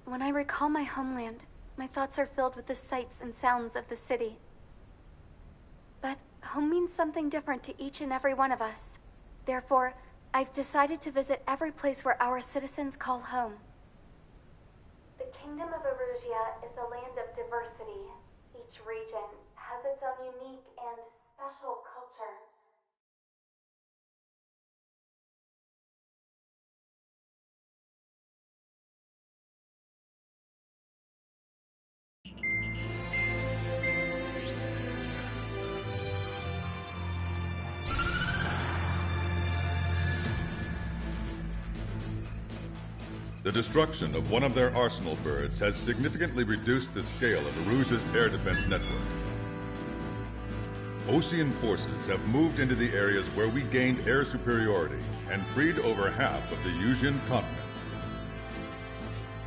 When I recall my homeland, my thoughts are filled with the sights and sounds of the city. But home means something different to each and every one of us. Therefore, I've decided to visit every place where our citizens call home. The Kingdom of Erusia is a land of diversity. Each region has its own unique and special culture. The destruction of one of their arsenal birds has significantly reduced the scale of Erusia's air defense network. Ocean forces have moved into the areas where we gained air superiority and freed over half of the Eusian continent.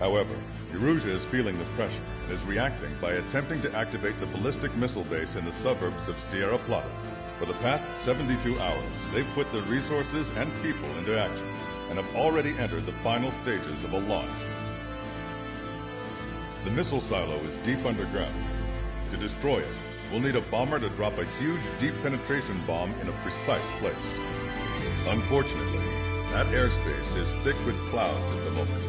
However, Erusia is feeling the pressure and is reacting by attempting to activate the ballistic missile base in the suburbs of Sierra Plata. For the past 72 hours, they've put the resources and people into action and have already entered the final stages of a launch. The missile silo is deep underground. To destroy it, we'll need a bomber to drop a huge deep penetration bomb in a precise place. Unfortunately, that airspace is thick with clouds at the moment,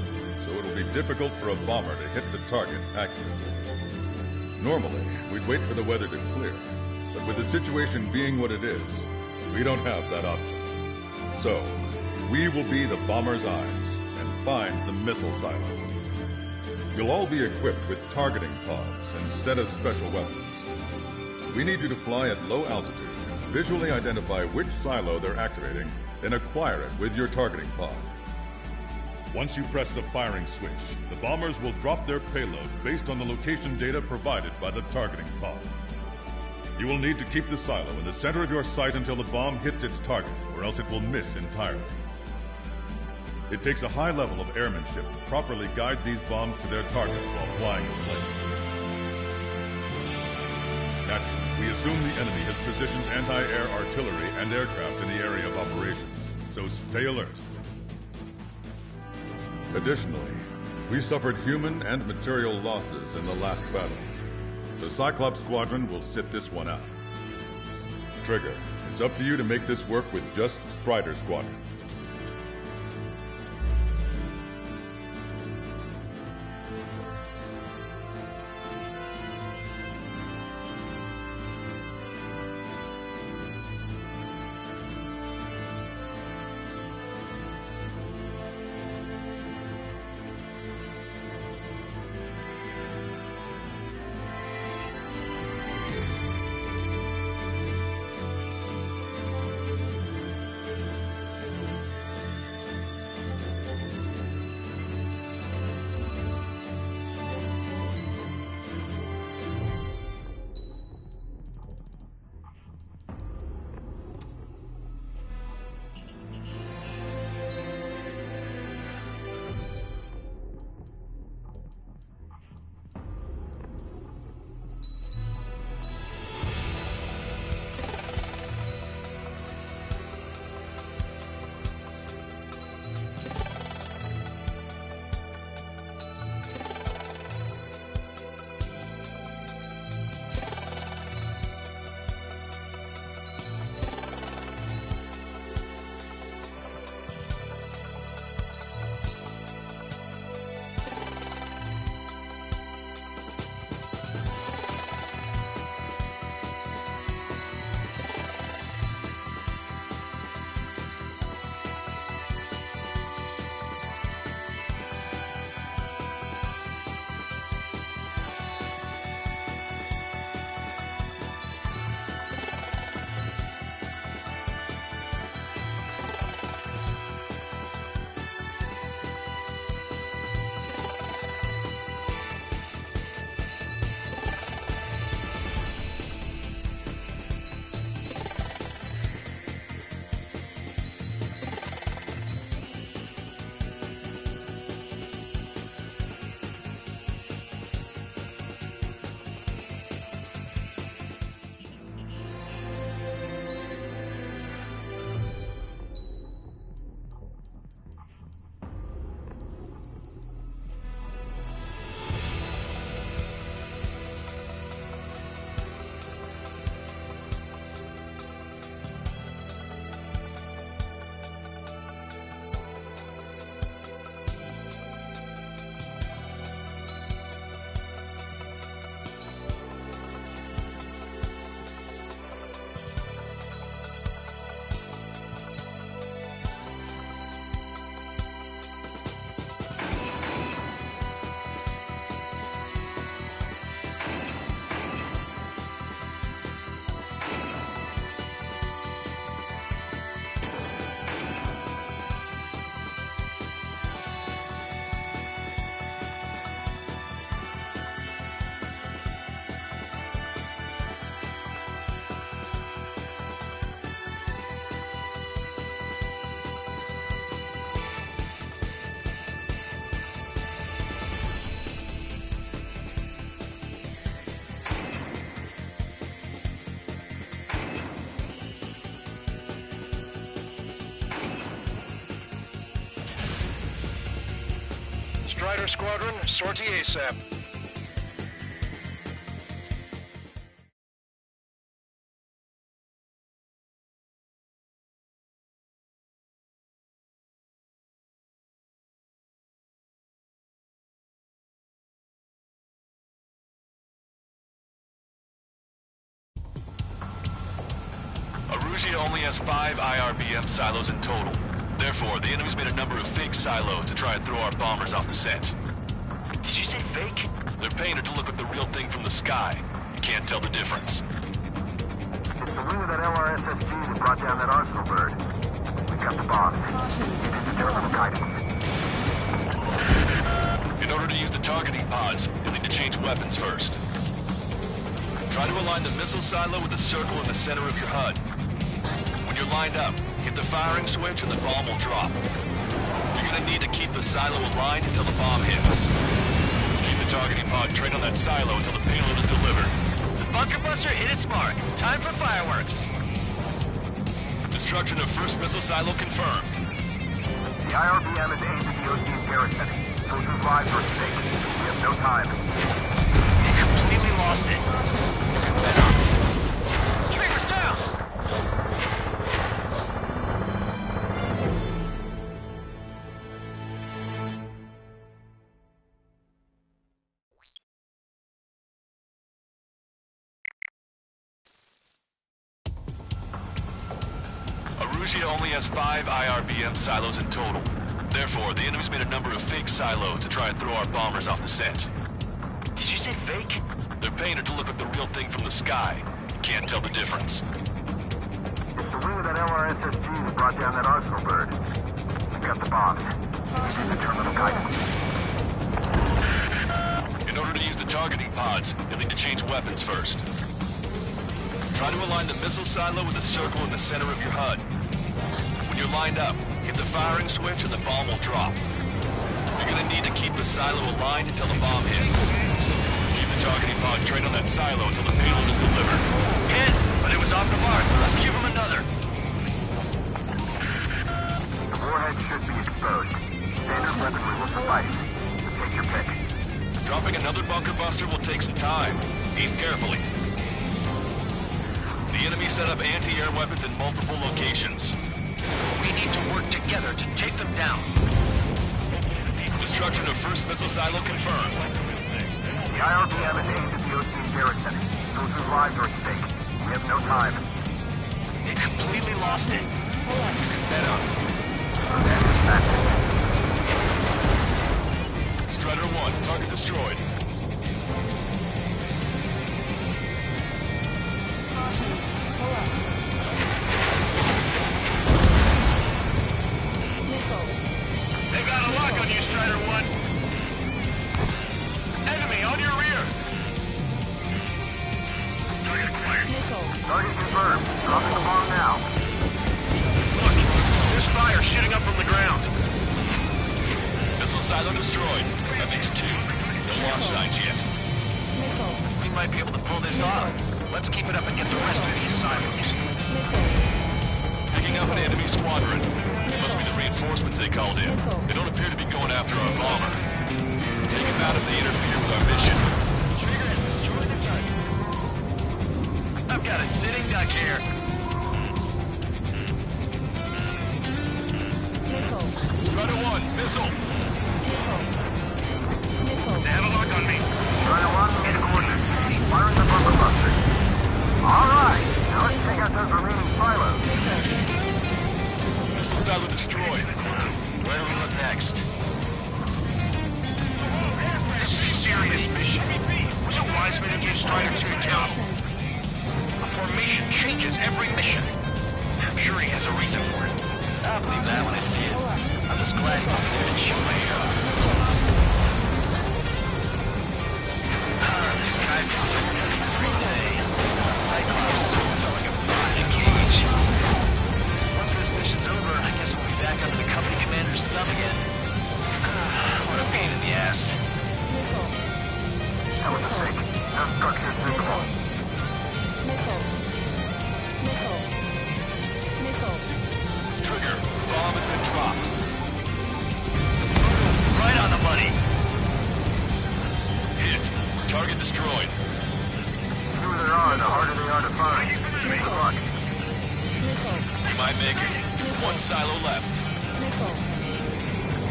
so it'll be difficult for a bomber to hit the target accurately. Normally, we'd wait for the weather to clear, but with the situation being what it is, we don't have that option. So, we will be the bomber's eyes and find the missile silo. You'll all be equipped with targeting pods instead of special weapons. We need you to fly at low altitude and visually identify which silo they're activating, then acquire it with your targeting pod. Once you press the firing switch, the bombers will drop their payload based on the location data provided by the targeting pod. You will need to keep the silo in the center of your sight until the bomb hits its target, or else it will miss entirely. It takes a high level of airmanship to properly guide these bombs to their targets while flying the plane. Naturally, we assume the enemy has positioned anti-air artillery and aircraft in the area of operations, so stay alert. Additionally, we suffered human and material losses in the last battle, so Cyclops Squadron will sit this one out. Trigger, it's up to you to make this work with just Strider Squadron. Strider Squadron, sortie ASAP. Arusia only has 5 IRBM silos in total. Therefore, the enemy's made a number of fake silos to try and throw our bombers off the scent. Did you say fake? They're painted to look like the real thing from the sky. You can't tell the difference. It's the wing of that LRSSG that brought down that Arsenal bird. We've got the bombs. Get into terminal guidance. In order to use the targeting pods, you'll need to change weapons first. Try to align the missile silo with the circle in the center of your HUD. When you're lined up, hit the firing switch and the bomb will drop. You're gonna need to keep the silo aligned until the bomb hits. Keep the targeting pod trained on that silo until the payload is delivered. The bunker buster hit its mark. Time for fireworks. Destruction of first missile silo confirmed. The IRBM is aimed at the OC's garrison. Those whose lives are at stake. We have no time. It completely lost it. Trigger's down! Arusia only has 5 IRBM silos in total. Therefore, the enemy's made a number of fake silos to try and throw our bombers off the scent. Did you say fake? They're painted to look like the real thing from the sky. You can't tell the difference. It's the wing of that LRSSG that brought down that Arsenal bird. We've got the bombs. Get into terminal guidance. In order to use the targeting pods, you'll need to change weapons first. Try to align the missile silo with the circle in the center of your HUD. When you're lined up, hit the firing switch and the bomb will drop. You're gonna need to keep the silo aligned until the bomb hits. Keep the targeting pod trained on that silo until the payload is delivered. Hit, but it was off the mark. Let's give him another. The warhead should be exposed. Standard weaponry will suffice. Take your pick. Dropping another bunker buster will take some time. Aim carefully. The enemy set up anti-air weapons in multiple locations. We need to work together to take them down. Destruction of first missile silo confirmed. The IRBM is aimed at the OC's garrison. Those whose lives are at stake. We have no time. It completely lost it. Head up. Dispatch. Strider 1, target destroyed. They got a lock on you, Strider 1. Enemy on your rear. Target acquired. Target confirmed. Dropping the bomb now. Look, there's fire shooting up from the ground. Missile silo destroyed. That makes 2. No launch signs yet. We might be able to pull this off. Let's keep it up and get the rest of these silos. Picking up an enemy squadron. It must be the reinforcements they called in. They don't appear to be going after our bomber. Take them out if they interfere with our mission. Trigger and destroy the target. I've got a sitting duck here. Strider 1, missile. They have a lock on me. Strider 1, in coordinates. Firing the bunker buster. All right. Now let's take out those remaining silos. Missile silo destroyed. Where do we look next? This is a serious mission. Was it wise of me to give Strider 2 accountable? The formation changes every mission. I'm sure he has a reason for it. I'll believe that when I see it. I'm just glad he's over there to chill my ear off. The sky feels really great today. It's a Cyclops throwing a body in a cage. Once this mission's over, I guess we'll be back under the company commander's thumb again. What a pain in the ass. That was a mistake. No structures visible. Trigger, bomb has been dropped. Right on the money. destroyed. The fewer there are, the harder they are to find. Good luck. You might make it. Just one silo left.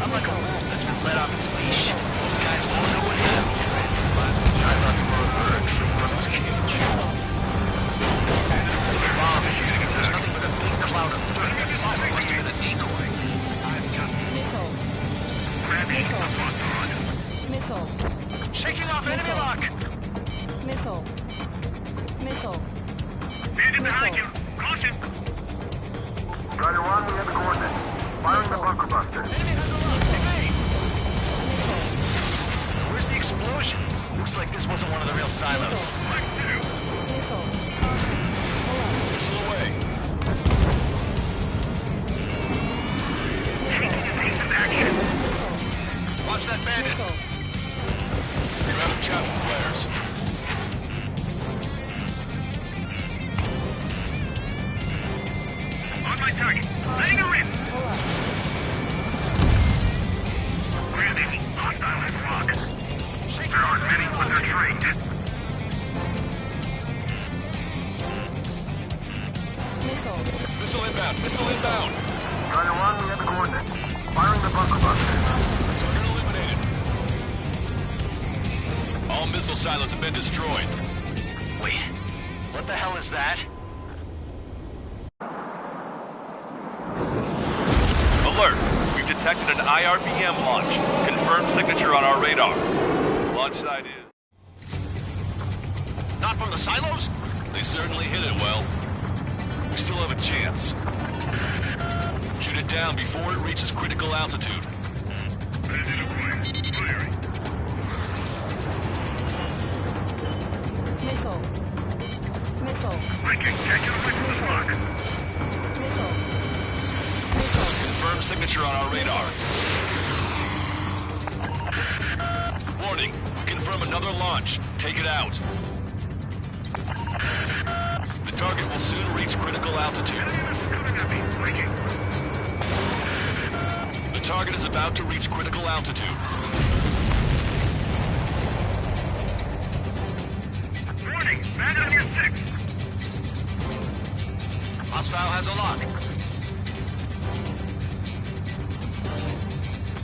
I'm like a wolf that's been let off his leash. These guys won't know what hit him. I thought you were a bird from his cage. The bomb is using it. There's nothing but a big cloud of dirt. That silo must have been a decoy. Shaking off enemy lock! Bandit behind you! Caution! Strider 1, we have the coordinates. Firing the bunker buster. Enemy has a lock! Hey! Where's the explosion? Looks like this wasn't one of the real silos. Missile away. Watch that bandit! You're out of chaffing flares. On my target. Letting her in. Landing. Hostile at rock. There aren't many, but they're trained. Missile inbound. Missile inbound. Strider 1, we have the coordinates. Firing the bunker buster. Target eliminated. All missile silos have been destroyed. Wait, what the hell is that? Alert! We've detected an IRBM launch. Confirmed signature on our radar. Launch site is... Not from the silos? They certainly hit it well. We still have a chance. Shoot it down before it reaches critical altitude. Bandit acquired. Firing. I can catch it away from the rock. Confirmed signature on our radar. Warning. We confirm another launch. Take it out. The target will soon reach critical altitude. Coming at me. Breaking. The target is about to reach critical altitude. Warning. Bandit on your 6. Hostile has a lock.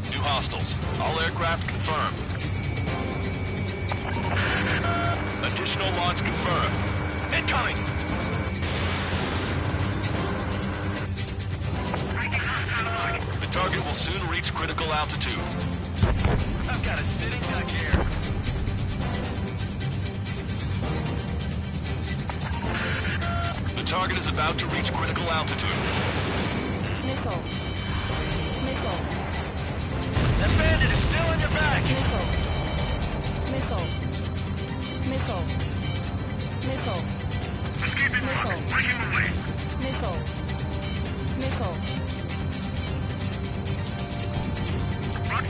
New hostiles. All aircraft confirmed. Additional launch confirmed. Incoming! The target will soon reach critical altitude. I've got a sitting duck here. The target is about to reach critical altitude. That bandit is still on your back! Escaping rock. Breaking away. Rock 2.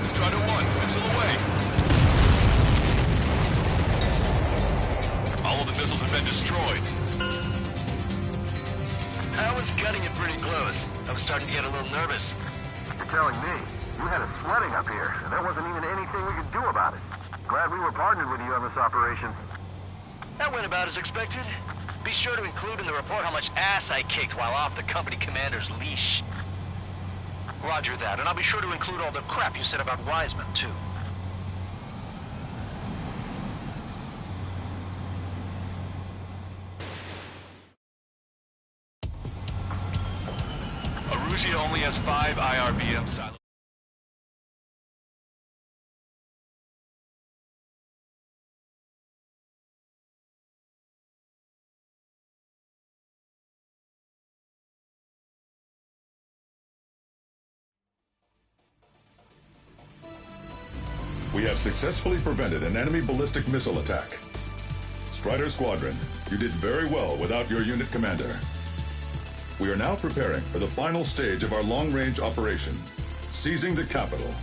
Strider 1, missile away. All of the missiles have been destroyed. I was gutting it pretty close. I was starting to get a little nervous. You're telling me you had it flooding up here, and there wasn't even anything we could do about it. Glad we were partnered with you on this operation. That went about as expected. Be sure to include in the report how much ass I kicked while off the company commander's leash. Roger that, and I'll be sure to include all the crap you said about Wiseman, too. Arusia only has 5 IRBM silos. We have successfully prevented an enemy ballistic missile attack. Strider Squadron, you did very well without your unit commander. We are now preparing for the final stage of our long-range operation, seizing the capital.